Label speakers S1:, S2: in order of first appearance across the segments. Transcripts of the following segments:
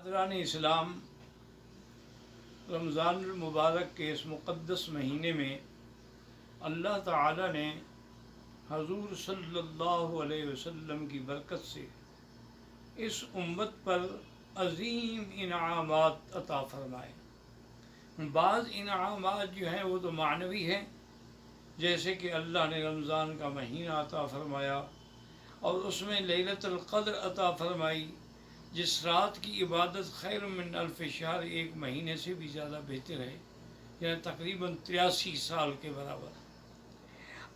S1: برادران اسلام، رمضان المبارک کے اس مقدس مہینے میں اللہ تعالی نے حضور صلی اللہ علیہ وسلم کی برکت سے اس امت پر عظیم انعامات عطا فرمائے۔ بعض انعامات جو ہیں وہ تو معنوی ہیں، جیسے کہ اللہ نے رمضان کا مہینہ عطا فرمایا اور اس میں لیلۃ القدر عطا فرمائی، جس رات کی عبادت خیر من الف شہر، ایک مہینے سے بھی زیادہ بہتر ہے، یعنی تقریباً 83 سال کے برابر۔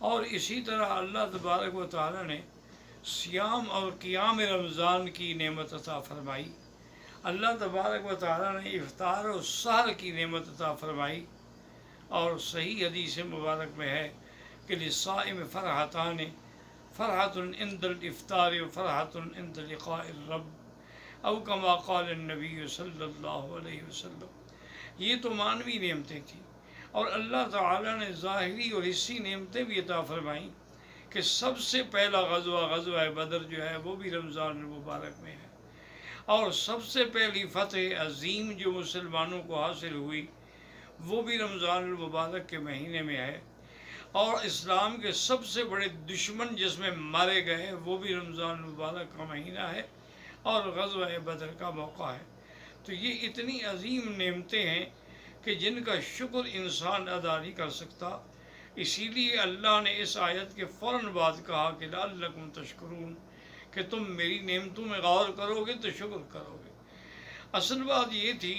S1: اور اسی طرح اللہ تبارک و تعالی نے صیام اور قیام رمضان کی نعمت عطا فرمائی۔ اللہ تبارک و تعالی نے افطار و سحر کی نعمت عطا فرمائی، اور صحیح حدیث مبارک میں ہے کہ للصائم فرحتان، فرحۃ عند الافطار و فرحۃ عند لقاء الرب، او کما قال النبی صلی اللہ علیہ وسلم۔ یہ تو معنوی نعمتیں تھیں، اور اللہ تعالیٰ نے ظاہری اور حصی نعمتیں بھی عطا فرمائیں کہ سب سے پہلا غزوہ بدر جو ہے وہ بھی رمضان المبارک میں ہے، اور سب سے پہلی فتح عظیم جو مسلمانوں کو حاصل ہوئی وہ بھی رمضان المبارک کے مہینے میں ہے، اور اسلام کے سب سے بڑے دشمن جس میں مارے گئے وہ بھی رمضان المبارک کا مہینہ ہے اور غزوہ بدر کا موقع ہے۔ تو یہ اتنی عظیم نعمتیں ہیں کہ جن کا شکر انسان ادا نہیں کر سکتا۔ اسی لیے اللہ نے اس آیت کے فوراً بعد کہا کہ لعلکم تشکرون، کہ تم میری نعمتوں میں غور کرو گے تو شکر کرو گے۔ اصل بات یہ تھی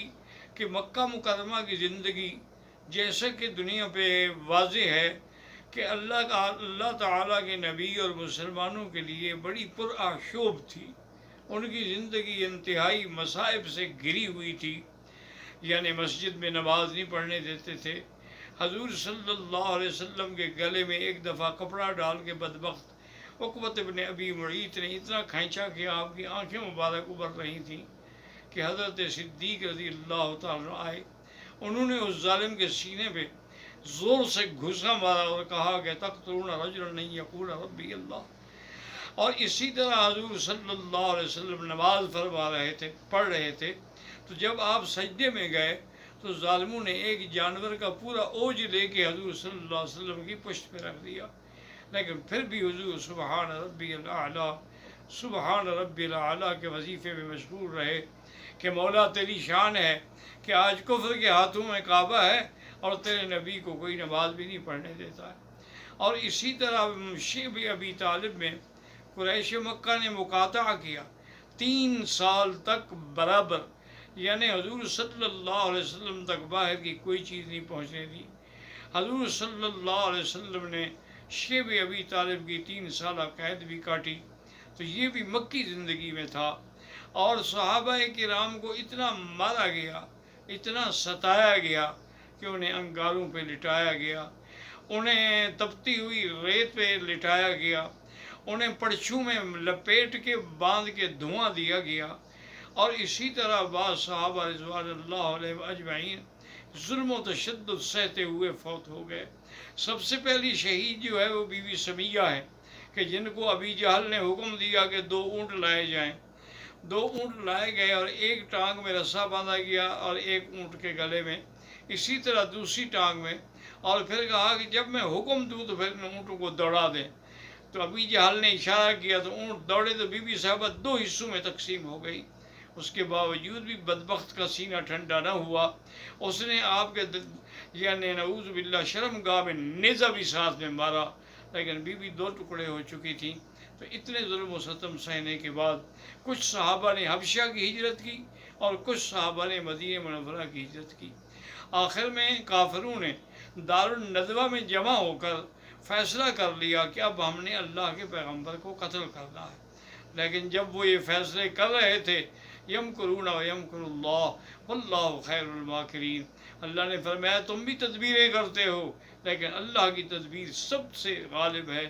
S1: کہ مکہ مکرمہ کی زندگی جیسا کہ دنیا پہ واضح ہے کہ اللہ تعالیٰ کے نبی اور مسلمانوں کے لیے بڑی پرآشوب تھی۔ ان کی زندگی انتہائی مصائب سے گھری ہوئی تھی، یعنی مسجد میں نماز نہیں پڑھنے دیتے تھے۔ حضور صلی اللہ علیہ وسلم کے گلے میں ایک دفعہ کپڑا ڈال کے بدبخت عقبۃ بن ابی معیط نے اتنا کھینچا کہ آپ کی آنکھیں مبارک ابھر رہی تھیں کہ حضرت صدیق رضی اللہ تعالیٰ آئے، انہوں نے اس ظالم کے سینے پہ زور سے گھسا مارا اور کہا کہ تقتلون رجلا ان یقول ربی اللہ۔ اور اسی طرح حضور صلی اللہ علیہ وسلم نماز فرما رہے تھے، پڑھ رہے تھے، تو جب آپ سجدے میں گئے تو ظالموں نے ایک جانور کا پورا اوج لے کے حضور صلی اللہ علیہ وسلم کی پشت پہ رکھ دیا، لیکن پھر بھی حضور سبحان ربی الاعلیٰ، سبحان ربی الاعلیٰ کے وظیفے میں مشغول رہے کہ مولا تیری شان ہے کہ آج کفر کے ہاتھوں میں کعبہ ہے اور تیرے نبی کو کوئی نماز بھی نہیں پڑھنے دیتا ہے۔ اور اسی طرح شیب ابی طالب میں قریش مکہ نے مقاطعہ کیا 3 سال تک برابر، یعنی حضور صلی اللہ علیہ وسلم تک باہر کی کوئی چیز نہیں پہنچنے دی۔ حضور صلی اللہ علیہ وسلم نے شیب ابی طالب کی 3 سالہ قید بھی کاٹی، تو یہ بھی مکی زندگی میں تھا۔ اور صحابہ کرام کو اتنا مارا گیا، اتنا ستایا گیا کہ انہیں انگاروں پہ لٹایا گیا، انہیں تپتی ہوئی ریت پہ لٹایا گیا، انہیں پرچھوں میں لپیٹ کے باندھ کے دھواں دیا گیا، اور اسی طرح بعض صحابہ رضوان اللہ علیہ اجمعین ظلم و تشدد سہتے ہوئے فوت ہو گئے۔ سب سے پہلی شہید جو ہے وہ بی بی سمیہ ہے، کہ جن کو ابی جہل نے حکم دیا کہ 2 اونٹ لائے جائیں۔ 2 اونٹ لائے گئے اور ایک ٹانگ میں رسا باندھا گیا اور ایک اونٹ کے گلے میں، اسی طرح دوسری ٹانگ میں، اور پھر کہا کہ جب میں حکم دوں تو پھر ان اونٹوں کو دوڑا دیں۔ تو ابی جہل نے اشارہ کیا تو اونٹ دوڑے، تو بی بی صاحبہ 2 حصوں میں تقسیم ہو گئی۔ اس کے باوجود بھی بدبخت کا سینہ ٹھنڈا نہ ہوا، اس نے آپ کے یعنی نعوذ باللہ شرم گاہ میں نیزہ بھی ساتھ میں مارا، لیکن بی بی 2 ٹکڑے ہو چکی تھیں۔ تو اتنے ظلم و ستم سہنے کے بعد کچھ صحابہ نے حبشہ کی ہجرت کی اور کچھ صحابہ نے مدینہ منورہ کی ہجرت کی۔ آخر میں کافروں نے دارالندوہ میں جمع ہو کر فیصلہ کر لیا کہ اب ہم نے اللہ کے پیغمبر کو قتل کرنا ہے۔ لیکن جب وہ یہ فیصلے کر رہے تھے، یمکرون و یمکر اللہ واللہ خیر الماکرین، اللہ نے فرمایا تم بھی تدبیریں کرتے ہو لیکن اللہ کی تدبیر سب سے غالب ہے،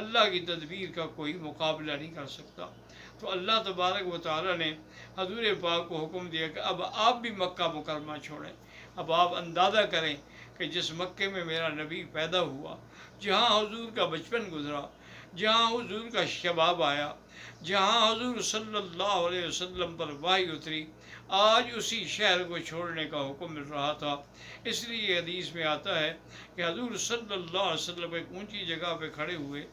S1: اللہ کی تدبیر کا کوئی مقابلہ نہیں کر سکتا۔ تو اللہ تبارک و تعالی نے حضور پاک کو حکم دیا کہ اب آپ بھی مکہ مکرمہ چھوڑیں۔ اب آپ اندازہ کریں کہ جس مکے میں میرا نبی پیدا ہوا، جہاں حضور کا بچپن گزرا، جہاں حضور کا شباب آیا، جہاں حضور صلی اللہ علیہ وسلم پر وحی اتری، آج اسی شہر کو چھوڑنے کا حکم مل رہا تھا۔ اس لیے حدیث میں آتا ہے کہ حضور صلی اللہ علیہ وسلم ایک اونچی جگہ پہ کھڑے ہوئے